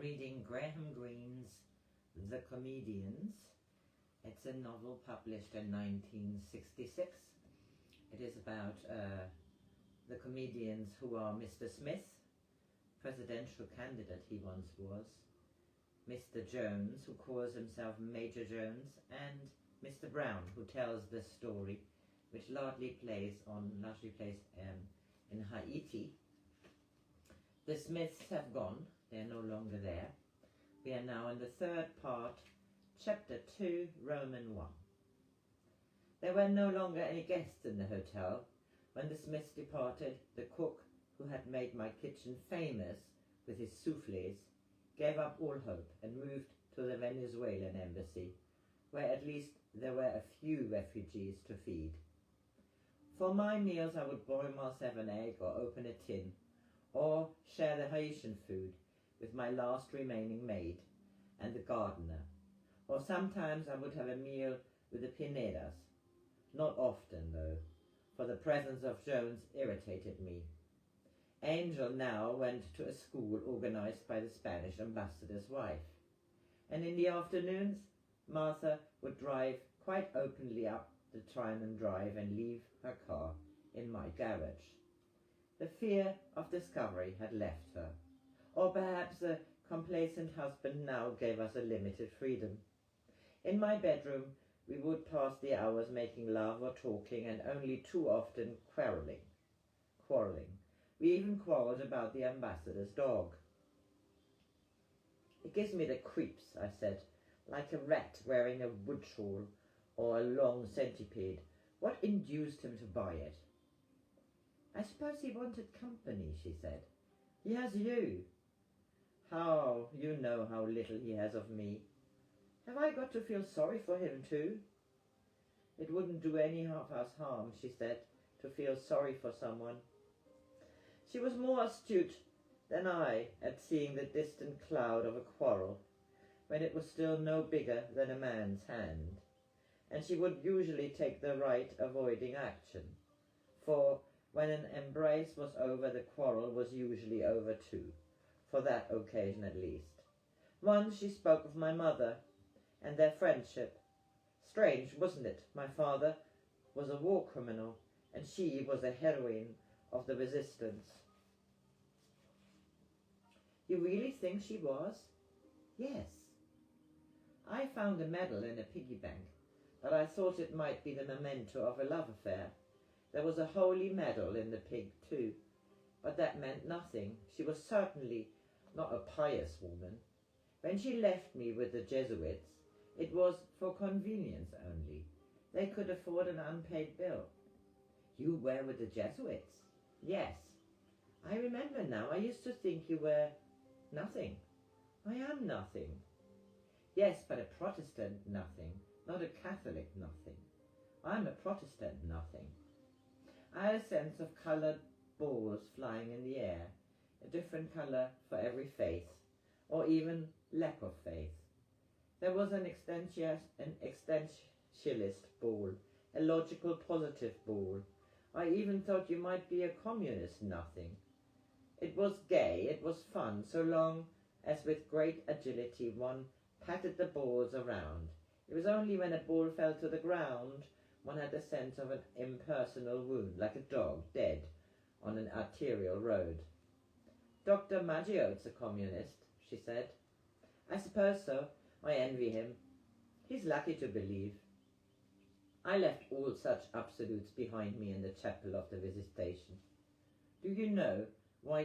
reading Greene's The Comedians. It's a novel published in 1966. It is about the comedians who are Mr. Smith, presidential candidate he once was, Mr. Jones, who calls himself Major Jones, and Mr. Brown, who tells the story, which largely plays in Haiti. The Smiths have gone, they're no longer there. We are now in the third part, Chapter 2, Roman 1. There were no longer any guests in the hotel. When the Smiths departed, the cook, who had made my kitchen famous with his soufflés, gave up all hope and moved to the Venezuelan embassy, where at least there were a few refugees to feed. For my meals I would boil myself an egg or open a tin, or share the Haitian food with my last remaining maid and the gardener, or sometimes I would have a meal with the Pinedas. Not often, though, for the presence of Jones irritated me. Angel now went to a school organized by the Spanish ambassador's wife, and in the afternoons Martha would drive quite openly up the Trianon Drive and leave her car in my garage. The fear of discovery had left her, or perhaps the complacent husband now gave us a limited freedom. In my bedroom we would pass the hours making love or talking, and only too often quarrelling. We even quarrelled about the ambassador's dog. It gives me the creeps, I said, like a rat wearing a wood shawl or a long centipede. What induced him to buy it? I suppose he wanted company, she said. He has you. How, you know how little he has of me. Have I got to feel sorry for him too? It wouldn't do any of us harm, she said, to feel sorry for someone. She was more astute than I at seeing the distant cloud of a quarrel, when it was still no bigger than a man's hand, and she would usually take the right avoiding action, for when an embrace was over, the quarrel was usually over too, for that occasion at least. Once she spoke of my mother and their friendship. Strange, wasn't it? My father was a war criminal, and she was a heroine of the resistance. You really think she was? Yes. I found a medal in a piggy bank, but I thought it might be the memento of a love affair. There was a holy medal in the pig too, but that meant nothing. She was certainly not a pious woman. When she left me with the Jesuits, it was for convenience only. They could afford an unpaid bill. You were with the Jesuits? Yes. I remember now. I used to think you were nothing. I am nothing. Yes, but a Protestant nothing, not a Catholic nothing. I'm a Protestant nothing. I had a sense of coloured balls flying in the air, a different colour for every faith, or even lack of faith. There was an existentialist ball, a logical positive ball. I even thought you might be a communist nothing. It was gay, it was fun, so long as with great agility one patted the balls around. It was only when a ball fell to the ground one had the sense of an impersonal wound, like a dog dead on an arterial road. Dr. Maggio's a communist, she said. I suppose so. I envy him. He's lucky to believe. I left all such absolutes behind me in the chapel of the Visitation. Do you know why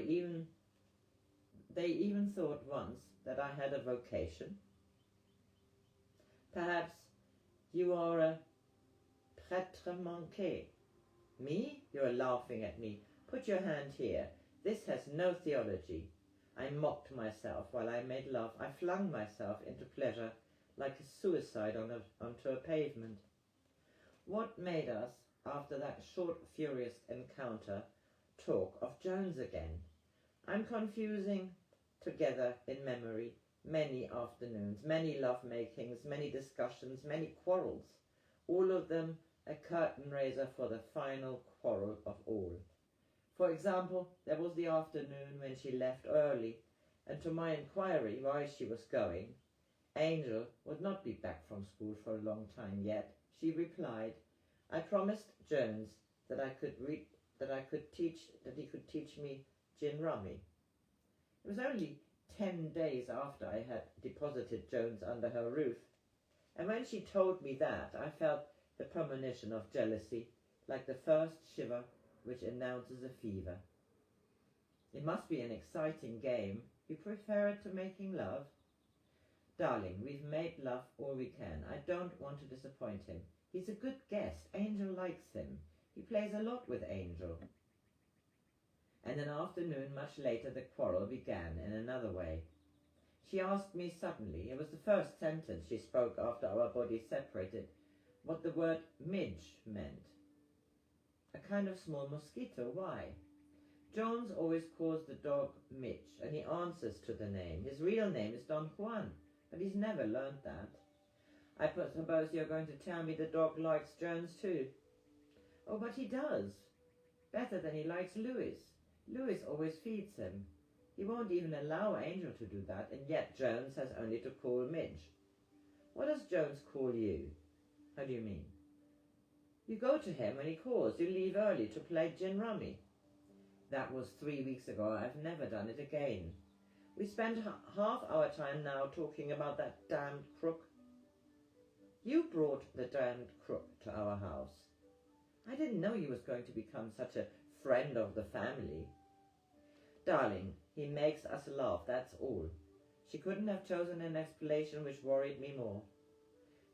they even thought once that I had a vocation? Perhaps you are a prêtre manqué. Me? You're laughing at me. Put your hand here. This has no theology. I mocked myself while I made love. I flung myself into pleasure like a suicide onto a pavement. What made us, after that short, furious encounter, talk of Jones again? I'm confusing together in memory many afternoons, many love-makings, many discussions, many quarrels, all of them a curtain-raiser for the final quarrel of all. For example, there was the afternoon when she left early and to my inquiry why she was going, Angel would not be back from school for a long time yet. She replied, I promised Jones that he could teach me gin rummy. It was only 10 days after I had deposited Jones under her roof, and when she told me that, I felt the premonition of jealousy, like the first shiver which announces a fever. It must be an exciting game. You prefer it to making love? Darling, we've made love all we can. I don't want to disappoint him. He's a good guest. Angel likes him. He plays a lot with Angel. And an afternoon much later the quarrel began in another way. She asked me suddenly, it was the first sentence she spoke after our bodies separated, what the word midge meant. A kind of small mosquito. Why? Jones always calls the dog Mitch, and he answers to the name. His real name is Don Juan, but he's never learned that. I suppose you're going to tell me the dog likes Jones too. Oh, but he does. Better than he likes Louis. Louis always feeds him. He won't even allow Angel to do that, and yet Jones has only to call Midge. What does Jones call you? How do you mean? You go to him when he calls. You leave early to play gin rummy. That was 3 weeks ago. I've never done it again. We spend half our time now talking about that damned crook. You brought the damned crook to our house. I didn't know he was going to become such a friend of the family. Darling, he makes us laugh, that's all. She couldn't have chosen an explanation which worried me more.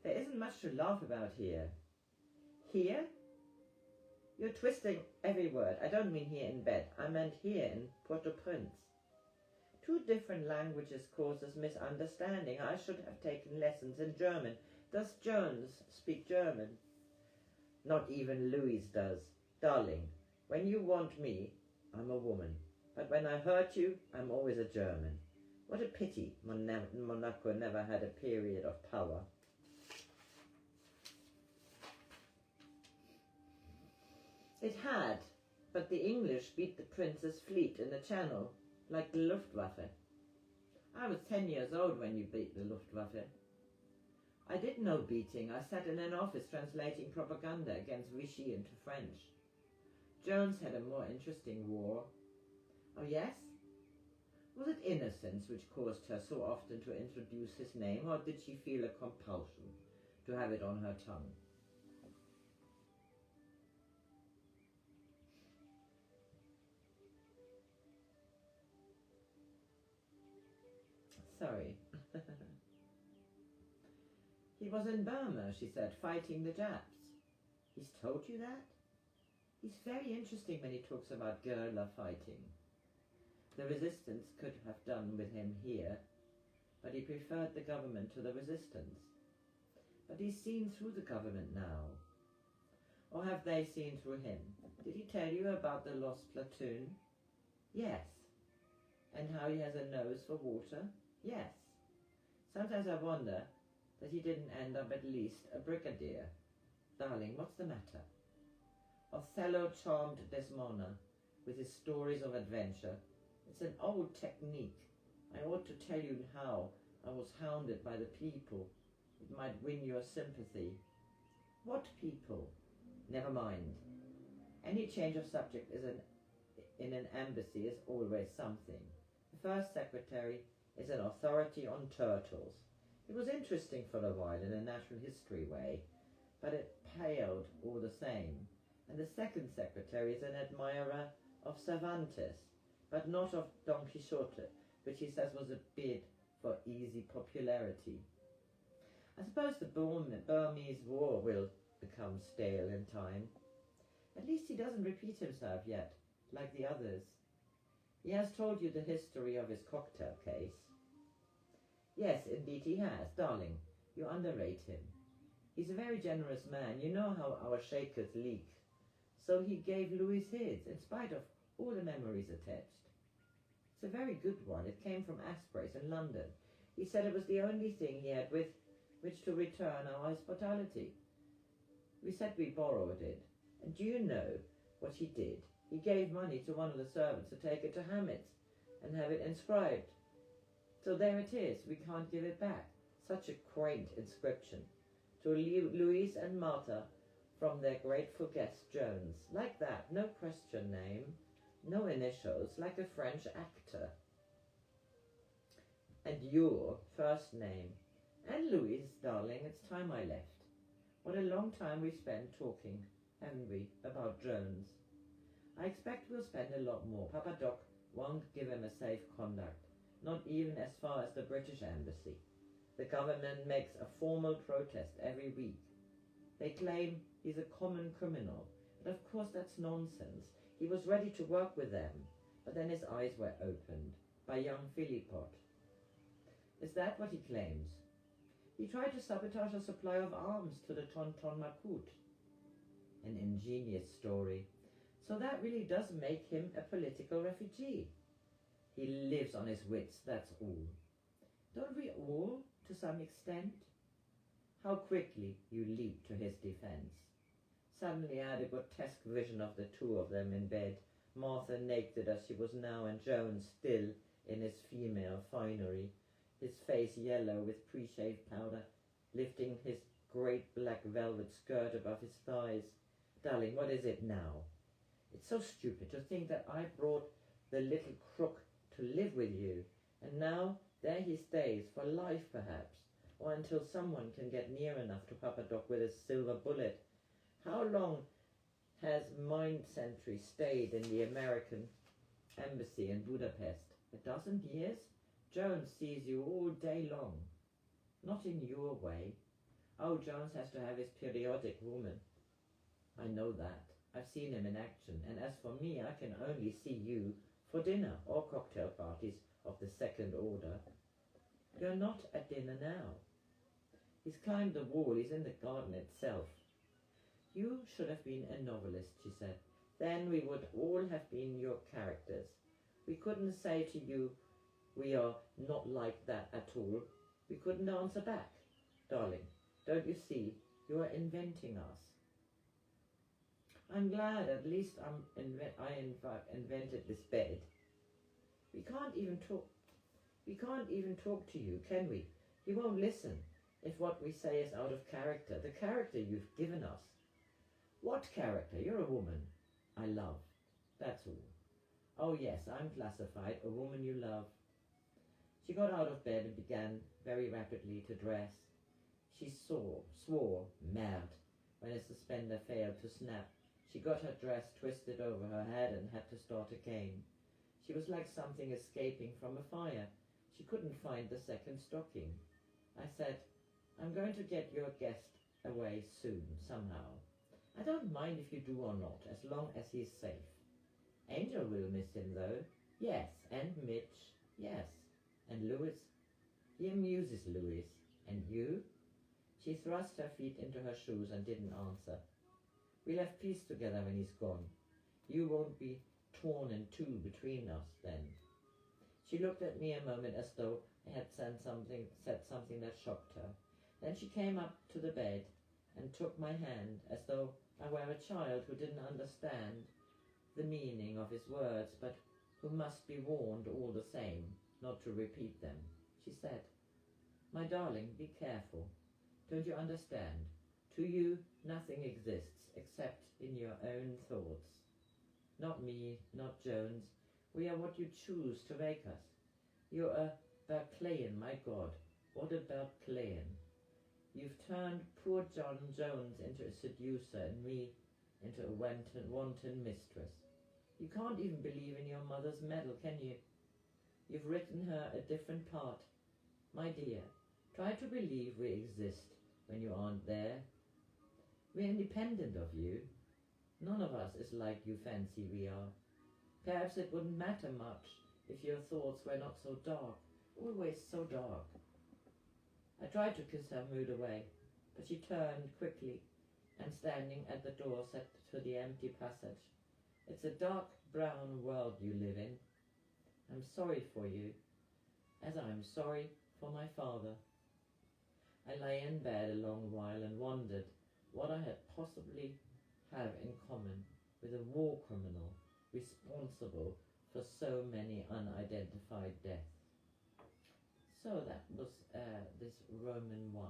There isn't much to laugh about here. Here? You're twisting every word. I don't mean here in bed. I meant here in Port-au-Prince. 2 different languages causes misunderstanding. I should have taken lessons in German. Does Jones speak German? Not even Louis does. Darling, when you want me, I'm a woman. But when I hurt you, I'm always a German. What a pity Monaco never had a period of power. It had, but the English beat the Prince's fleet in the Channel, like the Luftwaffe. I was 10 years old when you beat the Luftwaffe. I did no beating. I sat in an office translating propaganda against Vichy into French. Jones had a more interesting war. Oh, yes? Was it innocence which caused her so often to introduce his name, or did she feel a compulsion to have it on her tongue? Sorry. He was in Burma, she said, fighting the Japs. He's told you that? He's very interesting when he talks about guerrilla fighting. The resistance could have done with him here, but he preferred the government to the resistance. But he's seen through the government now. Or have they seen through him? Did he tell you about the lost platoon? Yes. And how he has a nose for water? Yes. Sometimes I wonder that he didn't end up at least a brigadier. Darling, what's the matter? Othello charmed Desdemona with his stories of adventure. It's an old technique. I ought to tell you how I was hounded by the people. It might win your sympathy. What people? Never mind. Any change of subject in an embassy is always something. The first secretary is an authority on turtles. It was interesting for a while in a natural history way, but it paled all the same. And the second secretary is an admirer of Cervantes, but not of Don Quixote, which he says was a bid for easy popularity. I suppose the Burmese war will become stale in time. At least he doesn't repeat himself yet, like the others. He has told you the history of his cocktail case. Yes, indeed he has. Darling, you underrate him. He's a very generous man. You know how our shakers leak. So he gave Louis his, in spite of all the memories attached. It's a very good one. It came from Asprey's in London. He said it was the only thing he had with which to return our hospitality. We said we borrowed it. And do you know what he did? He gave money to one of the servants to take it to Hamit's and have it inscribed. So there it is, we can't give it back. Such a quaint inscription. To Louise and Martha from their grateful guest Jones. Like that, no Christian name, no initials, like a French actor. And your first name. And Louise, darling, it's time I left. What a long time we've spent talking, haven't we, about Jones. I expect we'll spend a lot more. Papa Doc won't give him a safe conduct, not even as far as the British Embassy. The government makes a formal protest every week. They claim he's a common criminal, but of course that's nonsense. He was ready to work with them, but then his eyes were opened by young Philippot. Is that what he claims? He tried to sabotage a supply of arms to the Tonton Macoute. An ingenious story. So that really does make him a political refugee. He lives on his wits, that's all. Don't we all, to some extent? How quickly you leap to his defense. Suddenly I had a grotesque vision of the two of them in bed, Martha naked as she was now, and Jones still in his female finery, his face yellow with pre-shaved powder, lifting his great black velvet skirt above his thighs. Darling, what is it now? It's so stupid to think that I brought the little crook to live with you, and now there he stays, for life perhaps, or until someone can get near enough to Papa Doc with a silver bullet. How long has Mind Sentry stayed in the American embassy in Budapest? 12 years? Jones sees you all day long. Not in your way. Oh, Jones has to have his periodic woman. I know that. I've seen him in action, and as for me, I can only see you for dinner or cocktail parties of the second order. You're not at dinner now. He's climbed the wall, he's in the garden itself. You should have been a novelist, she said. Then we would all have been your characters. We couldn't say to you, we are not like that at all. We couldn't answer back. Darling, don't you see, you are inventing us. I'm glad at least I invented this bed. We can't even talk to you, can we? You won't listen if what we say is out of character, the character you've given us. What character? You're a woman I love, that's all. Oh yes, I'm classified, a woman you love. She got out of bed and began very rapidly to dress. She swore, mad, when a suspender failed to snap. She got her dress twisted over her head and had to start again. She was like something escaping from a fire. She couldn't find the second stocking. I said, I'm going to get your guest away soon, somehow. I don't mind if you do or not, as long as he's safe. Angel will miss him, though. Yes, and Mitch. Yes. And Louis. He amuses Louis. And you? She thrust her feet into her shoes and didn't answer. We'll have peace together when he's gone. You won't be torn in two between us then. She looked at me a moment as though I had said something that shocked her. Then she came up to the bed and took my hand as though I were a child who didn't understand the meaning of his words, but who must be warned all the same not to repeat them. She said, my darling, be careful. Don't you understand? To you, nothing exists except in your own thoughts. Not me, not Jones. We are what you choose to make us. You're a Berkeleyan, my God. What a Berkeleyan. You've turned poor John Jones into a seducer and me into a wanton mistress. You can't even believe in your mother's medal, can you? You've written her a different part. My dear, try to believe we exist when you aren't there. We're independent of you. None of us is like you fancy we are. Perhaps it wouldn't matter much if your thoughts were not so dark, always so dark. I tried to kiss her mood away, but she turned quickly and standing at the door said to the empty passage, it's a dark brown world you live in. I'm sorry for you, as I'm sorry for my father. I lay in bed a long while and wondered what I had possibly have in common with a war criminal responsible for so many unidentified deaths. So that was this Roman 1.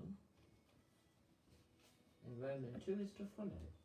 And Roman 2 is to follow.